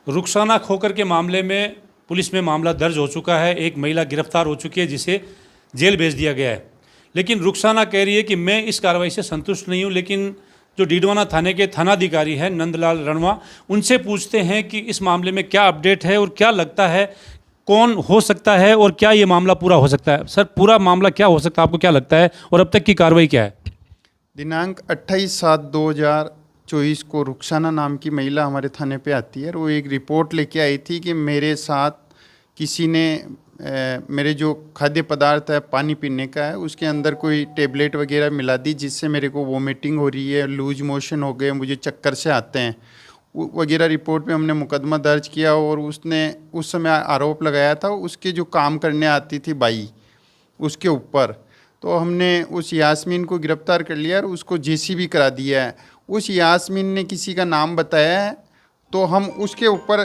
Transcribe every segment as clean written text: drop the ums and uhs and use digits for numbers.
रुखसाना खोकर के मामले में पुलिस में मामला दर्ज हो चुका है। एक महिला गिरफ्तार हो चुकी है जिसे जेल भेज दिया गया है। लेकिन रुखसाना कह रही है कि मैं इस कार्रवाई से संतुष्ट नहीं हूं। लेकिन जो डीडवाना थाने के थानाधिकारी हैं नंदलाल रणवा, उनसे पूछते हैं कि इस मामले में क्या अपडेट है और क्या लगता है कौन हो सकता है और क्या ये मामला पूरा हो सकता है। सर, पूरा मामला क्या हो सकता है, आपको क्या लगता है और अब तक की कार्रवाई क्या है? दिनांक 28/7/2024 को रुखसाना नाम की महिला हमारे थाने पे आती है और वो एक रिपोर्ट लेके आई थी कि मेरे साथ किसी ने मेरे जो खाद्य पदार्थ है पानी पीने का है उसके अंदर कोई टेबलेट वगैरह मिला दी जिससे मेरे को वोमिटिंग हो रही है, लूज मोशन हो गए, मुझे चक्कर से आते हैं वगैरह। रिपोर्ट में हमने मुकदमा दर्ज किया और उसने उस समय आरोप लगाया था उसके जो काम करने आती थी बाई उसके ऊपर। तो हमने उस यास्मीन को गिरफ्तार कर लिया और उसको जेसीबी करा दिया है। उस यास्मीन ने किसी का नाम बताया है तो हम उसके ऊपर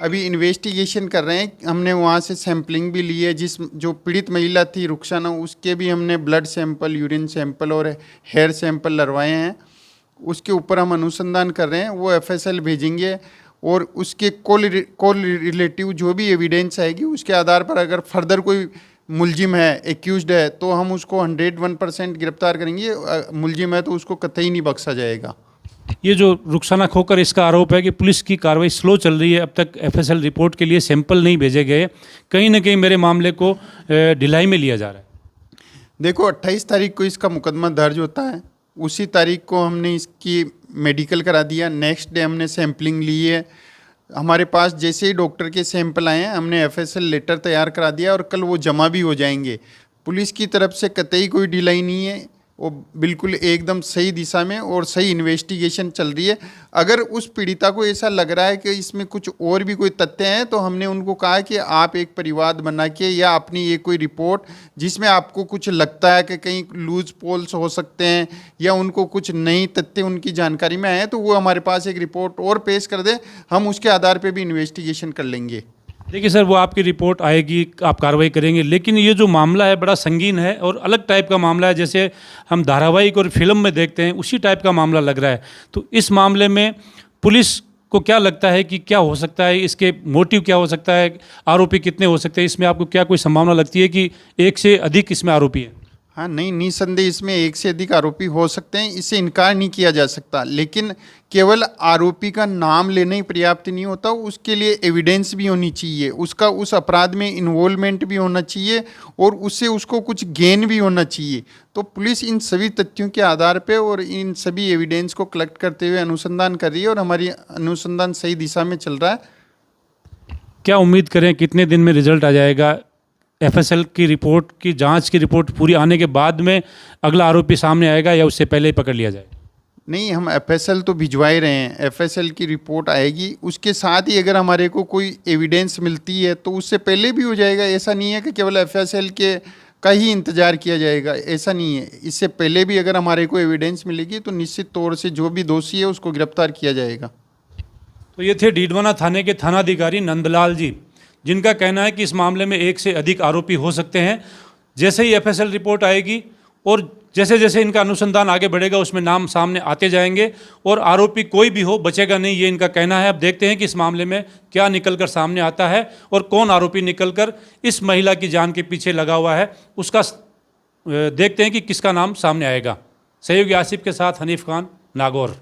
अभी इन्वेस्टिगेशन कर रहे हैं। हमने वहाँ से सैम्पलिंग भी ली है। जो पीड़ित महिला थी रुखसाना, उसके भी हमने ब्लड सैंपल, यूरिन सैंपल और हेयर सैंपल लगवाए हैं। उसके ऊपर हम अनुसंधान कर रहे हैं। वो एफएसएल भेजेंगे और उसके कॉल रिलेटिव जो भी एविडेंस आएगी उसके आधार पर अगर फर्दर कोई मुलजिम है, एक्यूज्ड है, तो हम उसको 101% गिरफ्तार करेंगे। मुलजिम है तो उसको कतई नहीं बख्शा जाएगा। ये जो रुखसाना खोकर इसका आरोप है कि पुलिस की कार्रवाई स्लो चल रही है, अब तक एफएसएल रिपोर्ट के लिए सैंपल नहीं भेजे गए, कहीं ना कहीं मेरे मामले को ढिलाई में लिया जा रहा है। देखो, 28 तारीख को इसका मुकदमा दर्ज होता है। उसी तारीख को हमने इसकी मेडिकल करा दिया। नेक्स्ट डे हमने सैम्पलिंग ली है। हमारे पास जैसे ही डॉक्टर के सैंपल आए हैं हमने एफएसएल लेटर तैयार करा दिया और कल वो जमा भी हो जाएंगे। पुलिस की तरफ से कतई कोई ढिलाई नहीं है। वो बिल्कुल एकदम सही दिशा में और सही इन्वेस्टिगेशन चल रही है। अगर उस पीड़िता को ऐसा लग रहा है कि इसमें कुछ और भी कोई तथ्य हैं तो हमने उनको कहा कि आप एक परिवाद बना के या अपनी ये कोई रिपोर्ट जिसमें आपको कुछ लगता है कि कहीं लूज पोल्स हो सकते हैं या उनको कुछ नई तथ्य उनकी जानकारी में आए हैं तो वो हमारे पास एक रिपोर्ट और पेश कर दे। हम उसके आधार पर भी इन्वेस्टिगेशन कर लेंगे। देखिए सर, वो आपकी रिपोर्ट आएगी, आप कार्रवाई करेंगे, लेकिन ये जो मामला है बड़ा संगीन है और अलग टाइप का मामला है। जैसे हम धारावाहिक और फिल्म में देखते हैं उसी टाइप का मामला लग रहा है। तो इस मामले में पुलिस को क्या लगता है कि क्या हो सकता है, इसके मोटिव क्या हो सकता है, आरोपी कितने हो सकते हैं, इसमें आपको क्या कोई संभावना लगती है कि एक से अधिक इसमें आरोपी है? हाँ, नहीं, निसंदेह इसमें एक से अधिक आरोपी हो सकते हैं, इससे इनकार नहीं किया जा सकता। लेकिन केवल आरोपी का नाम लेना ही पर्याप्त नहीं होता, उसके लिए एविडेंस भी होनी चाहिए, उसका उस अपराध में इन्वॉल्वमेंट भी होना चाहिए और उससे उसको कुछ गेन भी होना चाहिए। तो पुलिस इन सभी तथ्यों के आधार पर और इन सभी एविडेंस को कलेक्ट करते हुए अनुसंधान कर रही है और हमारी अनुसंधान सही दिशा में चल रहा है। क्या उम्मीद करें कितने दिन में रिजल्ट आ जाएगा? एफएसएल की रिपोर्ट की जांच की रिपोर्ट पूरी आने के बाद में अगला आरोपी सामने आएगा या उससे पहले ही पकड़ लिया जाएगा? नहीं, हम एफएसएल तो भिजवा ही रहे हैं। एफएसएल की रिपोर्ट आएगी, उसके साथ ही अगर हमारे को कोई एविडेंस मिलती है तो उससे पहले भी हो जाएगा। ऐसा नहीं है कि केवल एफएसएल के का ही इंतज़ार किया जाएगा, ऐसा नहीं है। इससे पहले भी अगर हमारे को एविडेंस मिलेगी तो निश्चित तौर से जो भी दोषी है उसको गिरफ्तार किया जाएगा। तो ये थे डीडवाना थाने के थानाधिकारी नंदलाल जी, जिनका कहना है कि इस मामले में एक से अधिक आरोपी हो सकते हैं। जैसे ही एफएसएल रिपोर्ट आएगी और जैसे जैसे इनका अनुसंधान आगे बढ़ेगा उसमें नाम सामने आते जाएंगे और आरोपी कोई भी हो बचेगा नहीं, ये इनका कहना है। अब देखते हैं कि इस मामले में क्या निकलकर सामने आता है और कौन आरोपी निकलकर इस महिला की जान के पीछे लगा हुआ है, उसका देखते हैं कि किसका नाम सामने आएगा। सहयोगी आसिफ के साथ हनीफ खान, नागौर।